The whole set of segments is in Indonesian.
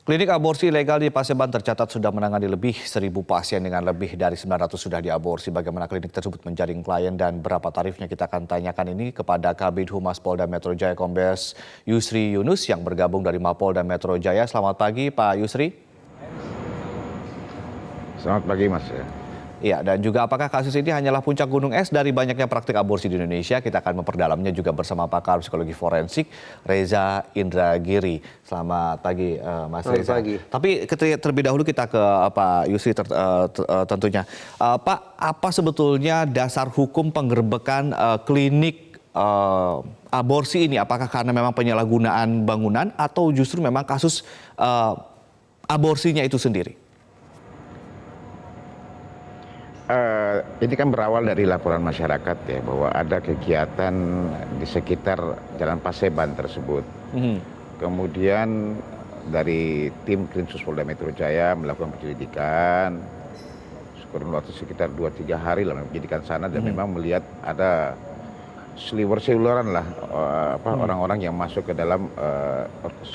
Klinik aborsi ilegal di Paseban tercatat sudah menangani lebih 1.000 pasien dengan lebih dari 900 sudah diaborsi. Bagaimana klinik tersebut menjaring klien dan berapa tarifnya, kita akan tanyakan ini kepada Kabid Humas Polda Metro Jaya Kombes Yusri Yunus yang bergabung dari Mapolda Metro Jaya. Selamat pagi Pak Yusri. Selamat pagi Mas. Ya, dan juga apakah kasus ini hanyalah puncak gunung es dari banyaknya praktik aborsi di Indonesia? Kita akan memperdalamnya juga bersama pakar psikologi forensik Reza Indragiri. Selamat pagi Mas Reza. Pagi. Tapi terlebih dahulu kita ke Pak Yusri tentunya. Pak, apa sebetulnya dasar hukum penggerbekan klinik aborsi ini? Apakah karena memang penyalahgunaan bangunan atau justru memang kasus aborsinya itu sendiri? Ini kan berawal dari laporan masyarakat ya, bahwa ada kegiatan di sekitar Jalan Paseban tersebut. Kemudian dari tim Krimsus Polda Metro Jaya melakukan penyelidikan, kurun waktu sekitar 2-3 hari lah penyelidikan sana, dan memang melihat ada seliwer-seliweran lah orang-orang yang masuk ke dalam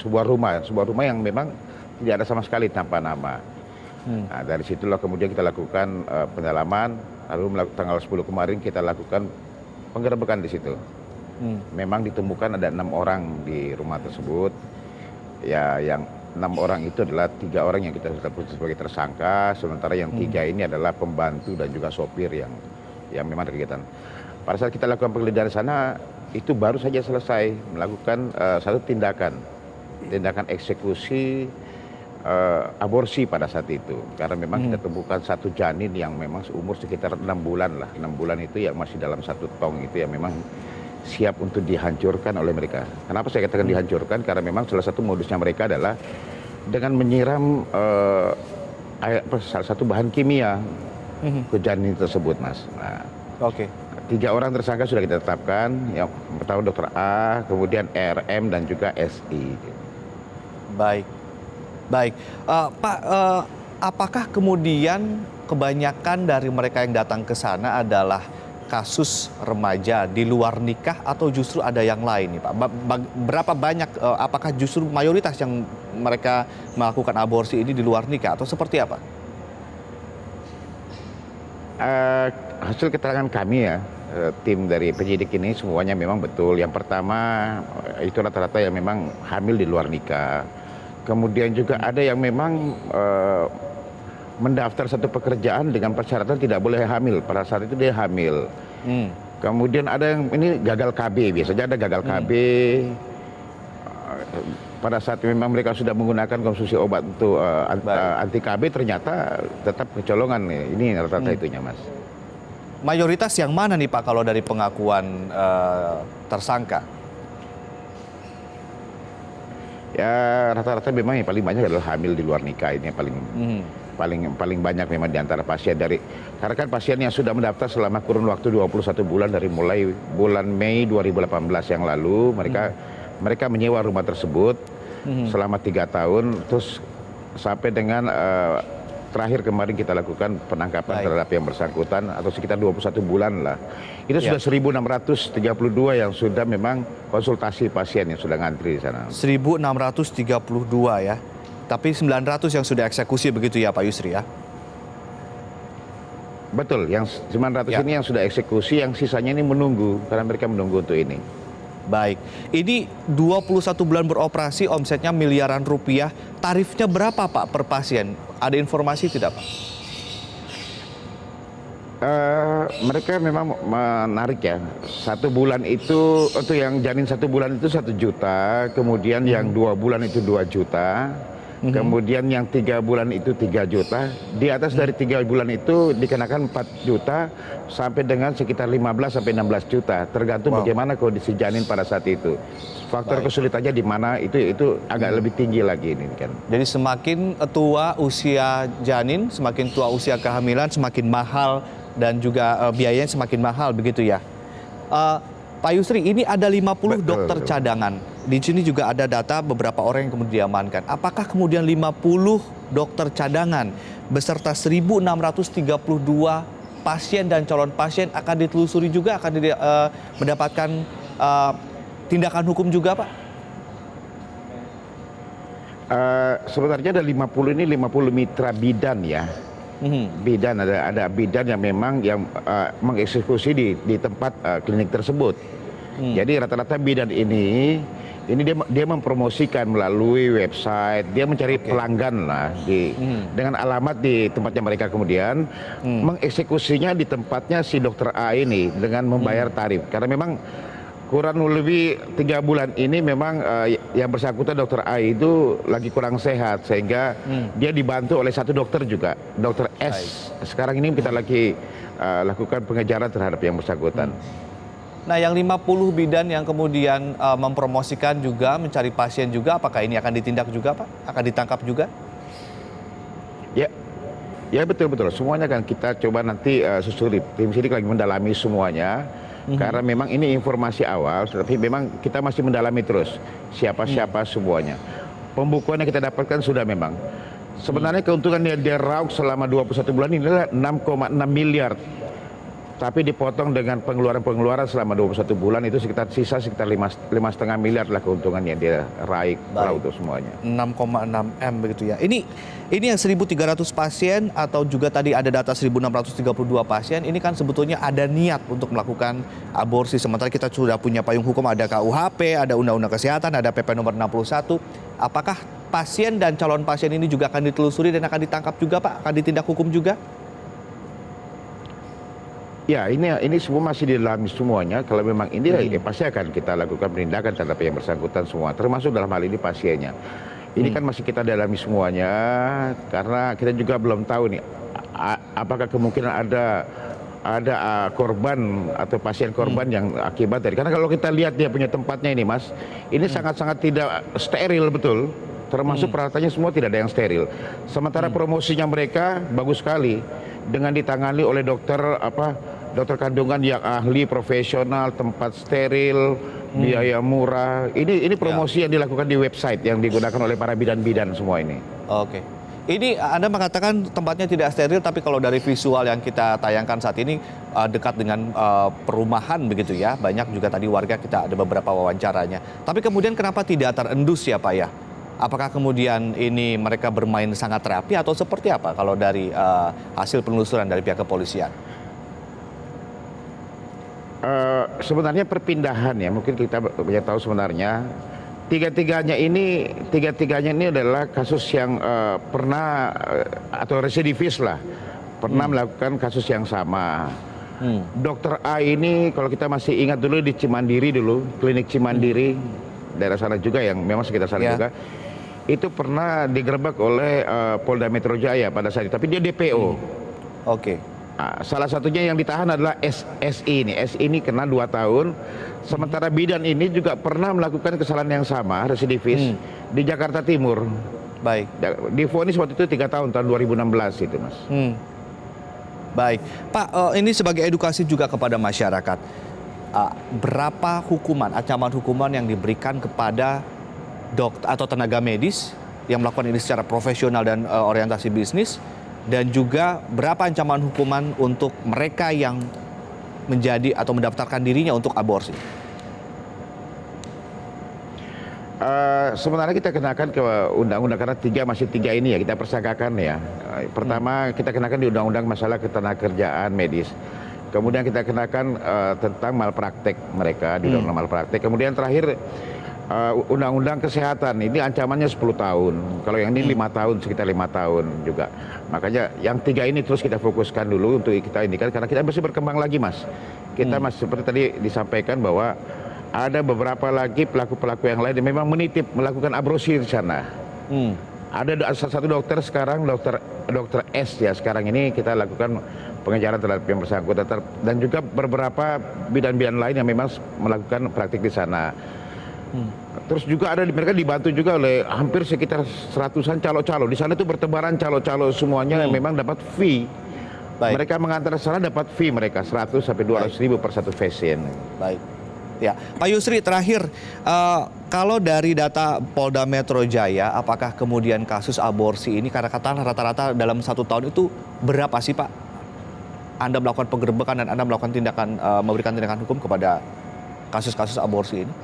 sebuah rumah yang memang tidak ada sama sekali tanpa nama. Nah, dari situlah kemudian kita lakukan pendalaman, lalu tanggal 10 kemarin kita lakukan penggerebekan di situ. Memang ditemukan ada 6 orang di rumah tersebut. Ya, yang 6 orang itu adalah 3 orang yang kita sudah putus sebagai tersangka, sementara yang 3 ini adalah pembantu dan juga sopir yang memang kegiatan. Pada saat kita lakukan penggeledahan sana, itu baru saja selesai melakukan satu tindakan eksekusi aborsi pada saat itu, karena memang kita temukan satu janin yang memang seumur sekitar 6 bulan lah. 6 bulan itu yang masih dalam satu tong itu yang memang siap untuk dihancurkan oleh mereka. Kenapa saya katakan dihancurkan? Karena memang salah satu modusnya mereka adalah dengan menyiram salah satu bahan kimia ke janin tersebut, Mas. Nah, Oke. 3 orang tersangka sudah kita tetapkan, yang pertama Dr. A, kemudian RM dan juga SI. Baik, Pak, apakah kemudian kebanyakan dari mereka yang datang ke sana adalah kasus remaja di luar nikah atau justru ada yang lain nih Pak? Berapa banyak, apakah justru mayoritas yang mereka melakukan aborsi ini di luar nikah atau seperti apa? Hasil keterangan kami ya, tim dari penyidik ini semuanya memang betul. Yang pertama itu rata-rata yang memang hamil di luar nikah. Kemudian juga ada yang memang mendaftar satu pekerjaan dengan persyaratan tidak boleh hamil. Pada saat itu dia hamil. Kemudian ada yang ini gagal KB, biasanya ada gagal KB. Pada saat memang mereka sudah menggunakan konsumsi obat untuk anti KB, ternyata tetap kecolongan. Ini rata-rata itunya, Mas. Mayoritas yang mana nih Pak kalau dari pengakuan tersangka? Ya rata-rata memang yang paling banyak adalah hamil di luar nikah, ini yang paling banyak memang di antara pasien karena kan pasien yang sudah mendaftar selama kurun waktu 21 bulan dari mulai bulan Mei 2018 yang lalu, mereka menyewa rumah tersebut selama 3 tahun, terus sampai dengan terakhir kemarin kita lakukan penangkapan terhadap yang bersangkutan atau sekitar 21 bulan lah. Itu sudah 1.632 yang sudah memang konsultasi pasien yang sudah ngantri di sana. 1.632 ya. Tapi 900 yang sudah eksekusi begitu ya Pak Yusri ya? Betul, yang 900 ini yang sudah eksekusi, yang sisanya ini menunggu karena mereka menunggu untuk ini. Baik, ini 21 bulan beroperasi, omsetnya miliaran rupiah. Tarifnya berapa Pak per pasien? Ada informasi tidak Pak? Mereka memang menarik ya. 1 bulan itu, untuk yang janin 1 bulan itu 1 juta, kemudian yang 2 bulan itu 2 juta. Kemudian yang 3 bulan itu 3 juta, di atas dari 3 bulan itu dikenakan 4 juta sampai dengan sekitar 15 sampai 16 juta, tergantung bagaimana kondisi janin pada saat itu. Faktor kesulitannya di mana itu agak lebih tinggi lagi ini kan. Jadi semakin tua usia janin, semakin tua usia kehamilan, semakin mahal dan juga biayanya semakin mahal begitu ya. Pak Yusri, ini ada 50 dokter cadangan. Di sini juga ada data beberapa orang yang kemudian diamankan. Apakah kemudian 50 dokter cadangan beserta 1.632 pasien dan calon pasien akan ditelusuri juga, akan mendapatkan tindakan hukum juga, Pak? Sebenarnya ada 50 ini 50 mitra bidan ya. Bidan ada bidan yang memang yang mengeksekusi di tempat klinik tersebut. Jadi rata-rata bidan ini dia mempromosikan melalui website, dia mencari pelanggan lah dengan alamat di tempatnya mereka, kemudian mengeksekusinya di tempatnya si dokter A ini dengan membayar tarif. Karena memang kurang lebih 3 bulan ini memang yang bersangkutan dokter A itu lagi kurang sehat, sehingga dia dibantu oleh satu dokter juga, dokter S. Sekarang ini kita lagi lakukan pengejaran terhadap yang bersangkutan. Nah, yang 50 bidan yang kemudian mempromosikan juga, mencari pasien juga, apakah ini akan ditindak juga, Pak? Akan ditangkap juga? Ya betul-betul. Semuanya kan kita coba nanti susuri. Tim sidik lagi mendalami semuanya. Karena memang ini informasi awal, tapi memang kita masih mendalami terus siapa-siapa semuanya. Pembukuan yang kita dapatkan sudah memang. Sebenarnya keuntungan yang dia raup selama 21 bulan ini adalah 6,6 miliar. Tapi dipotong dengan pengeluaran selama 21 bulan itu sekitar 5,5 miliar lah keuntungan yang dia raih untuk semuanya. 6,6 M begitu ya. Ini yang 1.300 pasien atau juga tadi ada data 1.632 pasien. Ini kan sebetulnya ada niat untuk melakukan aborsi. Sementara kita sudah punya payung hukum, ada KUHP, ada Undang-Undang Kesehatan, ada PP nomor 61. Apakah pasien dan calon pasien ini juga akan ditelusuri dan akan ditangkap juga, Pak? Akan ditindak hukum juga? Ya, ini semua masih didalami semuanya. Kalau memang ini pasti akan kita lakukan penindakan terhadap yang bersangkutan semua, termasuk dalam hal ini pasiennya. Ini kan masih kita dalami semuanya, karena kita juga belum tahu nih apakah kemungkinan ada korban atau pasien korban yang akibat dari. Karena kalau kita lihat dia punya tempatnya ini, Mas, ini sangat-sangat tidak steril betul. Termasuk peralatannya semua tidak ada yang steril. Sementara promosinya mereka bagus sekali dengan ditangani oleh dokter kandungan yang ahli, profesional, tempat steril, biaya murah. Ini promosi yang dilakukan di website yang digunakan oleh para bidan-bidan semua ini. Oke. Ini Anda mengatakan tempatnya tidak steril, tapi kalau dari visual yang kita tayangkan saat ini dekat dengan perumahan begitu ya. Banyak juga tadi warga, kita ada beberapa wawancaranya. Tapi kemudian kenapa tidak terendus ya, Pak ya? Apakah kemudian ini mereka bermain sangat rapi atau seperti apa kalau dari hasil penelusuran dari pihak kepolisian? Sebenarnya perpindahan ya, mungkin kita banyak tahu sebenarnya tiga-tiganya ini adalah kasus yang pernah atau residivis lah, pernah melakukan kasus yang sama. Dokter A ini kalau kita masih ingat dulu di Cimandiri dulu, klinik Cimandiri, daerah sana juga yang memang sekitar sana juga, itu pernah digerebek oleh Polda Metro Jaya pada saat itu, tapi dia DPO. Oke. Salah satunya yang ditahan adalah SI ini. SI ini kena 2 tahun. Sementara bidan ini juga pernah melakukan kesalahan yang sama, residivis, di Jakarta Timur. Baik. Divonis waktu itu 3 tahun, tahun 2016 itu, Mas. Baik. Pak, ini sebagai edukasi juga kepada masyarakat. Berapa hukuman, ancaman hukuman yang diberikan kepada dokter atau tenaga medis yang melakukan ini secara profesional dan orientasi bisnis, dan juga berapa ancaman hukuman untuk mereka yang menjadi atau mendaftarkan dirinya untuk aborsi? Sebenarnya kita kenakan ke undang-undang karena masih tiga ini ya kita persangkakan ya. Pertama kita kenakan di undang-undang masalah ketenagakerjaan medis. Kemudian kita kenakan tentang malpraktek mereka di dalam malpraktek. Kemudian terakhir undang-undang kesehatan ini ancamannya 10 tahun. Kalau yang ini 5 tahun, sekitar 5 tahun juga. Makanya yang 3 ini terus kita fokuskan dulu untuk kita indikan karena kita masih berkembang lagi, Mas. Kita masih seperti tadi disampaikan bahwa ada beberapa lagi pelaku-pelaku yang lain yang memang menitip melakukan aborsi di sana. Ada satu dokter sekarang, dokter S ya, sekarang ini kita lakukan pengejaran terhadap yang bersangkutan dan juga beberapa bidan-bidan lain yang memang melakukan praktik di sana. Terus juga ada mereka dibantu juga oleh hampir sekitar 100-an calo-calo. Di sana itu bertebaran calo-calo semuanya yang memang dapat fee. Baik. Mereka mengantar sana dapat fee mereka 100 sampai 200 ribu per satu pasien. Baik. Ya, Pak Yusri terakhir, kalau dari data Polda Metro Jaya, apakah kemudian kasus aborsi ini karena katakan rata-rata dalam 1 tahun itu berapa sih, Pak? Anda melakukan penggerbekan dan Anda melakukan tindakan memberikan tindakan hukum kepada kasus-kasus aborsi ini?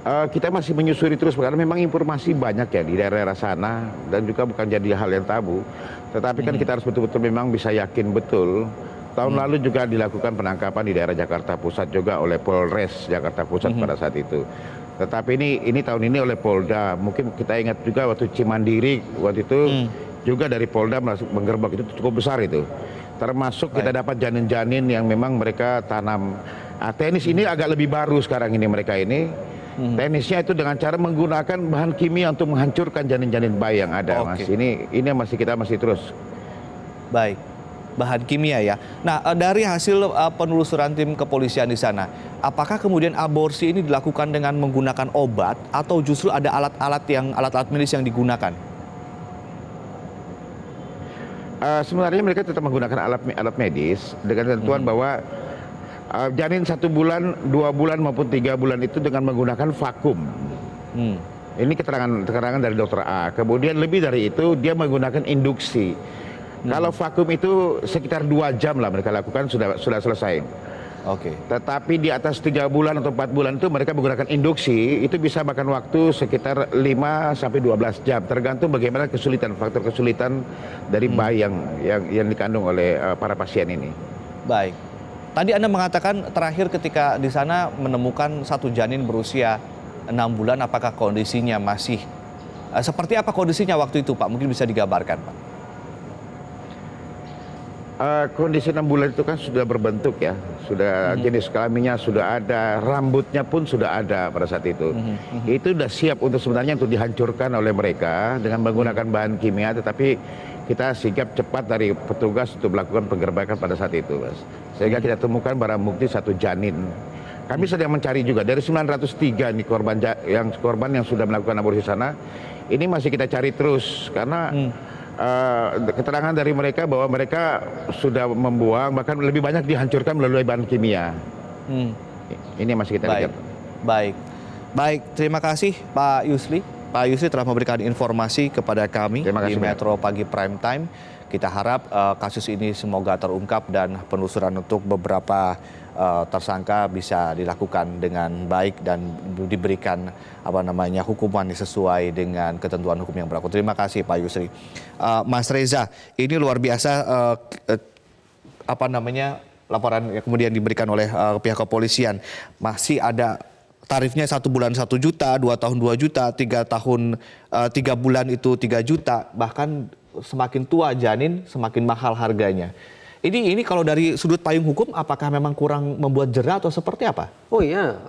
Kita masih menyusuri terus karena memang informasi banyak ya di daerah sana dan juga bukan jadi hal yang tabu. Tetapi kan kita harus betul-betul memang bisa yakin betul. Tahun lalu juga dilakukan penangkapan di daerah Jakarta Pusat juga oleh Polres Jakarta Pusat pada saat itu. Tetapi ini tahun ini oleh Polda. Mungkin kita ingat juga waktu Cimandiri waktu itu juga dari Polda masuk menggerbek, itu cukup besar itu. Termasuk kita dapat janin-janin yang memang mereka tanam. Tenis ini agak lebih baru sekarang ini mereka ini. Tenisnya itu dengan cara menggunakan bahan kimia untuk menghancurkan janin-janin bayi yang ada, Mas. Ini kita masih terus. Baik, bahan kimia ya. Nah, dari hasil penelusuran tim kepolisian di sana, apakah kemudian aborsi ini dilakukan dengan menggunakan obat atau justru ada alat-alat medis yang digunakan? Sebenarnya mereka tetap menggunakan alat medis dengan ketentuan bahwa janin 1 bulan, 2 bulan maupun 3 bulan itu dengan menggunakan vakum. Ini keterangan dari dokter A. Kemudian lebih dari itu dia menggunakan induksi. Kalau vakum itu sekitar 2 jam lah mereka lakukan sudah selesai. Oke. Tetapi di atas 3 bulan atau 4 bulan itu mereka menggunakan induksi, itu bisa makan waktu sekitar 5 sampai 12 jam tergantung bagaimana faktor kesulitan dari bayi yang dikandung oleh para pasien ini. Baik. Tadi Anda mengatakan terakhir ketika di sana menemukan 1 janin berusia 6 bulan, apakah kondisinya masih seperti apa kondisinya waktu itu, Pak? Mungkin bisa digambarkan, Pak. Kondisi 6 bulan itu kan sudah berbentuk ya, sudah jenis kelaminnya sudah ada, rambutnya pun sudah ada pada saat itu. Itu sudah siap untuk sebenarnya untuk dihancurkan oleh mereka dengan menggunakan bahan kimia, tetapi kita sigap cepat dari petugas untuk melakukan penggerbekan pada saat itu, Mas. Sehingga kita temukan barang bukti 1 janin. Kami sedang mencari juga dari 903 nih korban yang sudah melakukan aborsi sana. Ini masih kita cari terus karena keterangan dari mereka bahwa mereka sudah membuang, bahkan lebih banyak dihancurkan melalui bahan kimia. Ini masih kita lihat. Baik, terima kasih Pak Yusli. Pak Yusli telah memberikan informasi kepada kami di Metro Pagi Prime Time. Kita harap kasus ini semoga terungkap dan penelusuran untuk beberapa tersangka bisa dilakukan dengan baik dan diberikan hukuman sesuai dengan ketentuan hukum yang berlaku. Terima kasih Pak Yusri. Mas Reza, ini luar biasa laporan yang kemudian diberikan oleh pihak kepolisian. Masih ada tarifnya 1 bulan 1 juta, 2 tahun 2 juta, 3 bulan itu 3 juta, bahkan semakin tua janin semakin mahal harganya. Ini kalau dari sudut payung hukum apakah memang kurang membuat jera atau seperti apa? Oh iya,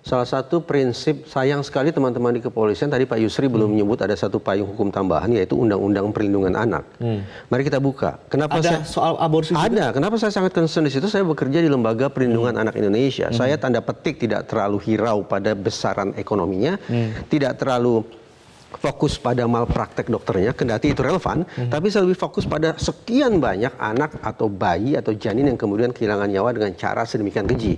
salah satu prinsip, sayang sekali teman-teman di kepolisian tadi Pak Yusri belum menyebut ada satu payung hukum tambahan yaitu Undang-Undang Perlindungan Anak. Mari kita buka. Kenapa soal aborsi juga? Ada. Kenapa saya sangat concern di situ? Saya bekerja di Lembaga Perlindungan Anak Indonesia. Saya tanda petik tidak terlalu hirau pada besaran ekonominya, tidak terlalu fokus pada malpraktek dokternya, kendati itu relevan, tapi saya lebih fokus pada sekian banyak anak atau bayi atau janin yang kemudian kehilangan nyawa dengan cara sedemikian keji.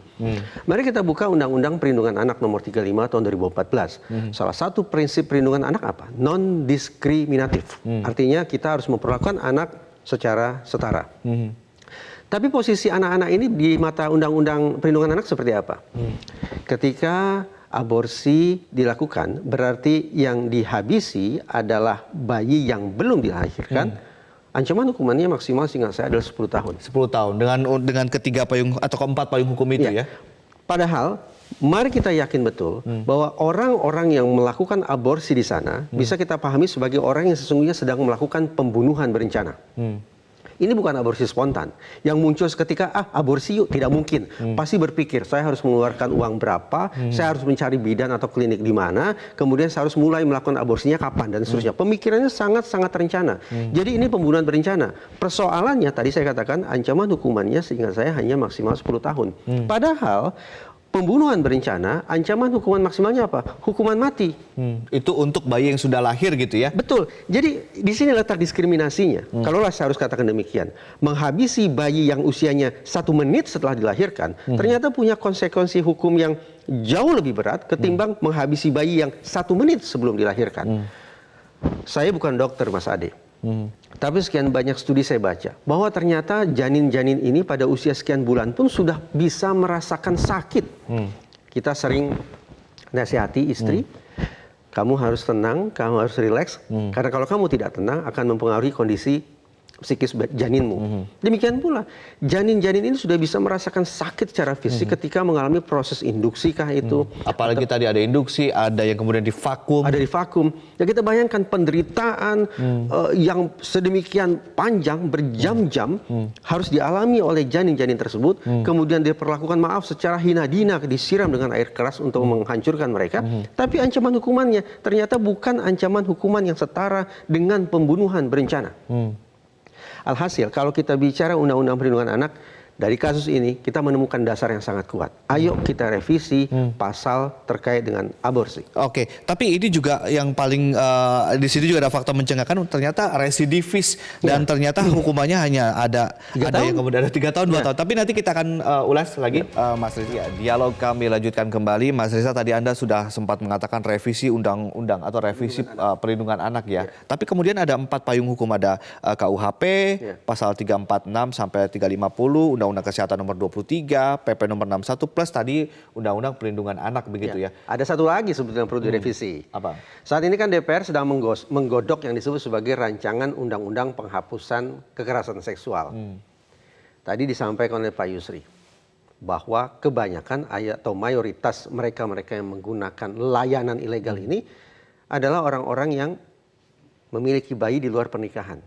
Mari kita buka Undang-Undang Perlindungan Anak nomor 35 tahun 2014. Salah satu prinsip perlindungan anak apa? Non-diskriminatif. Artinya kita harus memperlakukan anak secara setara. Tapi posisi anak-anak ini di mata Undang-Undang Perlindungan Anak seperti apa? Ketika aborsi dilakukan, berarti yang dihabisi adalah bayi yang belum dilahirkan. Ancaman hukumannya maksimal seingat saya adalah 10 tahun. 10 tahun dengan ketiga payung atau keempat payung hukum itu ya. Padahal mari kita yakin betul bahwa orang-orang yang melakukan aborsi di sana bisa kita pahami sebagai orang yang sesungguhnya sedang melakukan pembunuhan berencana. Ini bukan aborsi spontan yang muncul seketika aborsi yuk, tidak mungkin. Pasti berpikir saya harus mengeluarkan uang berapa, saya harus mencari bidan atau klinik di mana, kemudian saya harus mulai melakukan aborsinya kapan dan seterusnya. Pemikirannya sangat-sangat terencana. Jadi ini pembunuhan berencana. Persoalannya tadi saya katakan ancaman hukumannya seingat saya hanya maksimal 10 tahun. Padahal pembunuhan berencana, ancaman hukuman maksimalnya apa? Hukuman mati. Itu untuk bayi yang sudah lahir gitu ya? Betul. Jadi di sini letak diskriminasinya. Kalaulah saya harus katakan demikian. Menghabisi bayi yang usianya 1 menit setelah dilahirkan, ternyata punya konsekuensi hukum yang jauh lebih berat ketimbang menghabisi bayi yang 1 menit sebelum dilahirkan. Saya bukan dokter, Mas Ade. Tapi sekian banyak studi saya baca bahwa ternyata janin-janin ini pada usia sekian bulan pun sudah bisa merasakan sakit. Kita sering nasihati istri, kamu harus tenang, kamu harus rileks, karena kalau kamu tidak tenang akan mempengaruhi kondisi psikis janinmu. Demikian pula, janin-janin ini sudah bisa merasakan sakit secara fisik ketika mengalami proses induksi kah itu. Apalagi tadi ada induksi, ada yang kemudian divakum. Ada di vakum. Ya kita bayangkan penderitaan yang sedemikian panjang, berjam-jam, harus dialami oleh janin-janin tersebut. Kemudian diperlakukan maaf secara hina-dina, disiram dengan air keras untuk menghancurkan mereka. Tapi ancaman hukumannya ternyata bukan ancaman hukuman yang setara dengan pembunuhan berencana. Alhasil, kalau kita bicara Undang-Undang Perlindungan Anak, dari kasus ini kita menemukan dasar yang sangat kuat. Ayo kita revisi pasal terkait dengan aborsi. Oke, tapi ini juga yang paling di sini juga ada fakta mencengangkan, ternyata residivis dan ternyata hukumannya hanya ada yang kemudian ada 3 tahun 2 tahun. Tapi nanti kita akan ulas lagi, Mas Riza. Ya, dialog kami lanjutkan kembali. Mas Riza, tadi Anda sudah sempat mengatakan revisi undang-undang atau revisi perlindungan anak ya. Tapi kemudian ada 4 payung hukum, ada KUHP pasal 346 sampai 350, Undang-Undang Kesehatan nomor 23, PP nomor 61 plus tadi Undang-Undang Perlindungan Anak begitu ya. Ada satu lagi sebetulnya yang perlu direvisi. Apa? Saat ini kan DPR sedang menggodok yang disebut sebagai rancangan Undang-Undang Penghapusan Kekerasan Seksual. Tadi disampaikan oleh Pak Yusri bahwa kebanyakan atau mayoritas mereka-mereka yang menggunakan layanan ilegal ini adalah orang-orang yang memiliki bayi di luar pernikahan.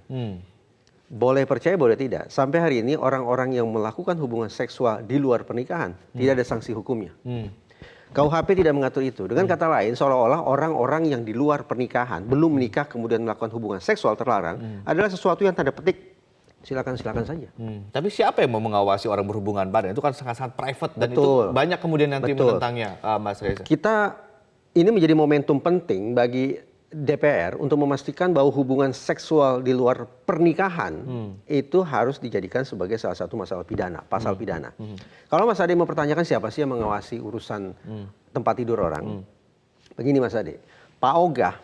Boleh percaya, boleh tidak. Sampai hari ini orang-orang yang melakukan hubungan seksual di luar pernikahan tidak ada sanksi hukumnya. KUHP tidak mengatur itu. Dengan kata lain, seolah-olah orang-orang yang di luar pernikahan, belum menikah kemudian melakukan hubungan seksual terlarang adalah sesuatu yang tanda petik. Silakan saja. Tapi siapa yang mau mengawasi orang berhubungan badan? Itu kan sangat-sangat private dan Betul. itu banyak kemudian nanti menentangnya, Mas Reza. Ini menjadi momentum penting bagi DPR untuk memastikan bahwa hubungan seksual di luar pernikahan itu harus dijadikan sebagai salah satu masalah pidana, pasal pidana. Kalau Mas Ade mempertanyakan siapa sih yang mengawasi urusan tempat tidur orang, begini Mas Ade, Pak Ogah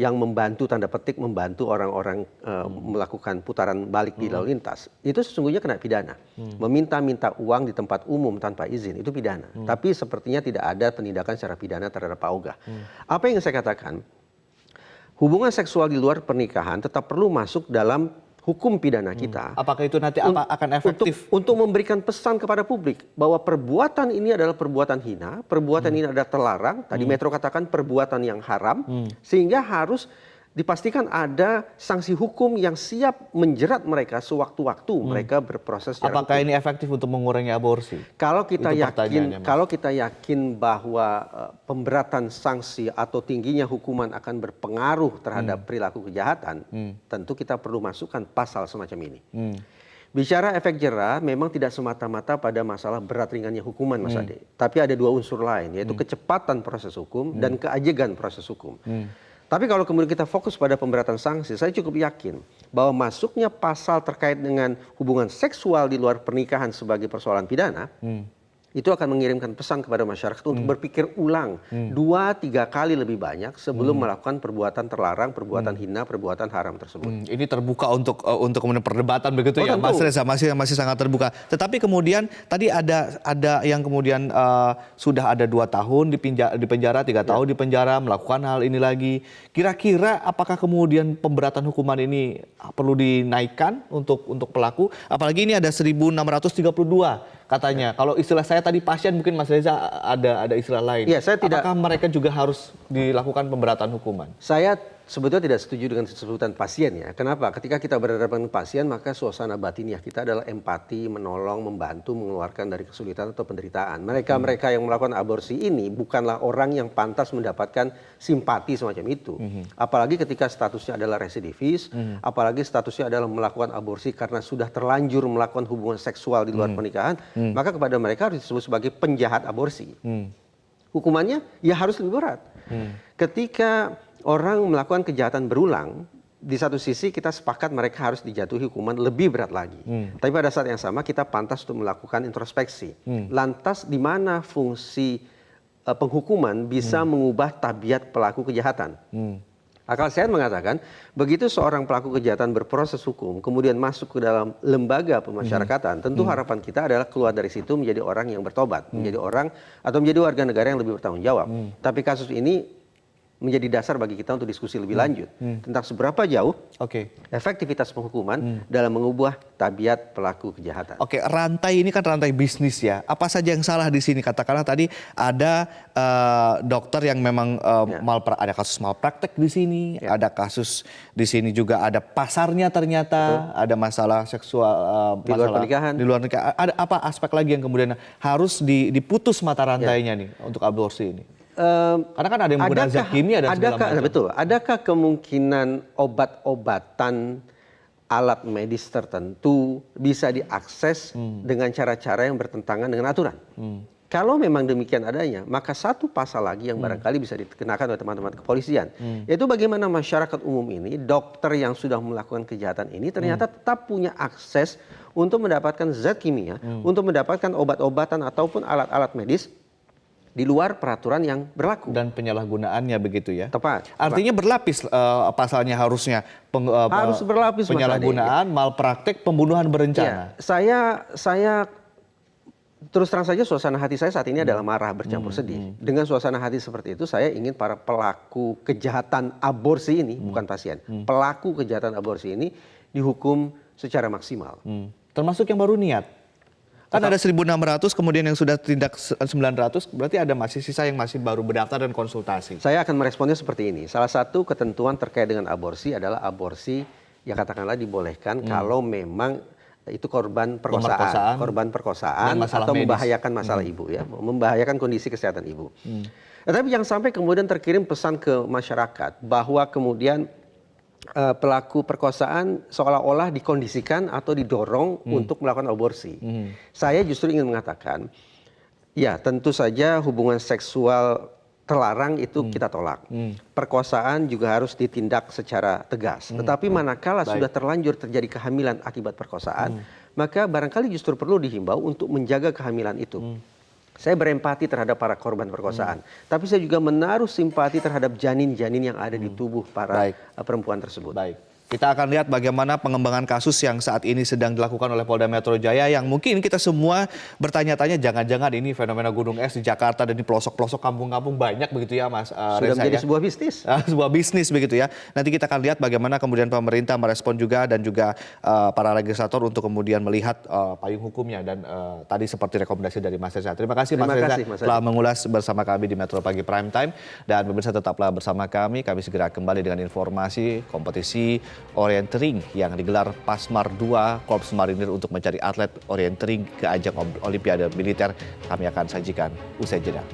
yang membantu, tanda petik membantu orang-orang melakukan putaran balik di lalu lintas, itu sesungguhnya kena pidana. Meminta-minta uang di tempat umum tanpa izin, itu pidana. Tapi sepertinya tidak ada penindakan secara pidana terhadap Pak Ogah. Apa yang saya katakan? Hubungan seksual di luar pernikahan tetap perlu masuk dalam hukum pidana kita. Apakah itu nanti akan efektif? Untuk memberikan pesan kepada publik bahwa perbuatan ini adalah perbuatan hina, perbuatan ini adalah terlarang. Tadi Metro katakan perbuatan yang haram, sehingga harus dipastikan ada sanksi hukum yang siap menjerat mereka sewaktu-waktu mereka berproses secara Apakah hukum. ini efektif untuk mengurangi aborsi? Kalau kita Itu yakin, kalau kita yakin bahwa pemberatan sanksi atau tingginya hukuman akan berpengaruh terhadap perilaku kejahatan, tentu kita perlu masukkan pasal semacam ini. Bicara efek jera memang tidak semata-mata pada masalah berat ringannya hukuman, Mas Ade. Tapi ada 2 unsur lain, yaitu kecepatan proses hukum dan keajegan proses hukum. Tapi kalau kemudian kita fokus pada pemberatan sanksi, saya cukup yakin bahwa masuknya pasal terkait dengan hubungan seksual di luar pernikahan sebagai persoalan pidana, itu akan mengirimkan pesan kepada masyarakat untuk berpikir ulang 2-3 kali lebih banyak sebelum melakukan perbuatan terlarang, perbuatan hina, perbuatan haram tersebut. Ini terbuka untuk kemudian perdebatan begitu ya, tentu. Mas Reza, masih sangat terbuka. Tetapi kemudian tadi ada yang kemudian sudah ada 2 tahun di penjara, 3 tahun di penjara melakukan hal ini lagi. Kira-kira apakah kemudian pemberatan hukuman ini perlu dinaikkan untuk pelaku? Apalagi ini ada 1.632 katanya. Kalau istilah saya tadi pasien, mungkin Mas Reza ada istilah lain. Ya, saya tidak. Apakah mereka juga harus dilakukan pemberatan hukuman? Saya sebetulnya tidak setuju dengan sebutan pasien ya. Kenapa? Ketika kita berhadapan dengan pasien, maka suasana batiniah kita adalah empati, menolong, membantu, mengeluarkan dari kesulitan atau penderitaan. Mereka yang melakukan aborsi ini bukanlah orang yang pantas mendapatkan simpati semacam itu. Apalagi ketika statusnya adalah residivis, apalagi statusnya adalah melakukan aborsi karena sudah terlanjur melakukan hubungan seksual di luar pernikahan, maka kepada mereka harus disebut sebagai penjahat aborsi. Hukumannya ya harus lebih berat. Ketika orang melakukan kejahatan berulang, di satu sisi kita sepakat mereka harus dijatuhi hukuman lebih berat lagi. Tapi pada saat yang sama kita pantas untuk melakukan introspeksi. Lantas di mana fungsi penghukuman bisa mengubah tabiat pelaku kejahatan? Akal sehat mengatakan, begitu seorang pelaku kejahatan berproses hukum, kemudian masuk ke dalam lembaga pemasyarakatan, tentu harapan kita adalah keluar dari situ menjadi orang yang bertobat, menjadi orang atau menjadi warga negara yang lebih bertanggung jawab. Tapi kasus ini menjadi dasar bagi kita untuk diskusi lebih lanjut tentang seberapa jauh efektivitas penghukuman dalam mengubah tabiat pelaku kejahatan. Oke, rantai ini kan rantai bisnis ya. Apa saja yang salah di sini? Katakanlah tadi ada dokter yang memang ada kasus malpraktek di sini, ada kasus di sini juga ada pasarnya ternyata, ada masalah seksual di luar pernikahan. Di luar nikah. Ada apa aspek lagi yang kemudian harus diputus mata rantainya nih untuk aborsi ini? Karena kan ada yang menggunakan zat kimia dan segala macam. Betul. Adakah kemungkinan obat-obatan alat medis tertentu bisa diakses dengan cara-cara yang bertentangan dengan aturan? Kalau memang demikian adanya, maka satu pasal lagi yang barangkali bisa dikenakan oleh teman-teman kepolisian, yaitu bagaimana masyarakat umum ini, dokter yang sudah melakukan kejahatan ini ternyata tetap punya akses untuk mendapatkan zat kimia, untuk mendapatkan obat-obatan ataupun alat-alat medis di luar peraturan yang berlaku. Dan penyalahgunaannya begitu ya? Tepat. Artinya berlapis pasalnya harusnya. Harus berlapis, penyalahgunaan, malpraktek, pembunuhan berencana. Ya, saya terus terang saja suasana hati saya saat ini adalah marah bercampur sedih. Dengan suasana hati seperti itu, saya ingin para pelaku kejahatan aborsi ini, bukan pasien, pelaku kejahatan aborsi ini dihukum secara maksimal. Termasuk yang baru niat? Kan ada 1.600, kemudian yang sudah tindak 900, berarti ada masih sisa yang masih baru berdaftar dan konsultasi. Saya akan meresponnya seperti ini. Salah satu ketentuan terkait dengan aborsi adalah aborsi yang katakanlah dibolehkan kalau memang itu korban perkosaan atau medis. Membahayakan masalah ibu ya, membahayakan kondisi kesehatan ibu. Tapi jangan sampai kemudian terkirim pesan ke masyarakat bahwa kemudian pelaku perkosaan seolah-olah dikondisikan atau didorong untuk melakukan aborsi. Saya justru ingin mengatakan, ya tentu saja hubungan seksual terlarang itu kita tolak. Perkosaan juga harus ditindak secara tegas. Tetapi manakala sudah terlanjur terjadi kehamilan akibat perkosaan, maka barangkali justru perlu dihimbau untuk menjaga kehamilan itu. Saya berempati terhadap para korban perkosaan, tapi saya juga menaruh simpati terhadap janin-janin yang ada di tubuh para perempuan tersebut. Baik. Kita akan lihat bagaimana pengembangan kasus yang saat ini sedang dilakukan oleh Polda Metro Jaya yang mungkin kita semua bertanya-tanya jangan-jangan ini fenomena gunung es di Jakarta dan di pelosok-pelosok kampung-kampung banyak begitu ya Mas Sudah Reza, menjadi ya? sebuah bisnis. Sebuah bisnis begitu ya. Nanti kita akan lihat bagaimana kemudian pemerintah merespon juga dan juga para legislator untuk kemudian melihat payung hukumnya dan tadi seperti rekomendasi dari Mas Reza. Terima kasih Mas Reza telah mengulas bersama kami di Metro Pagi Prime Time dan pemirsa tetaplah bersama kami. Kami segera kembali dengan informasi kompetisi orientering yang digelar Pasmar 2 Korps Marinir untuk mencari atlet orientering ke ajang Olimpiade Militer. Kami akan sajikan usai jeda.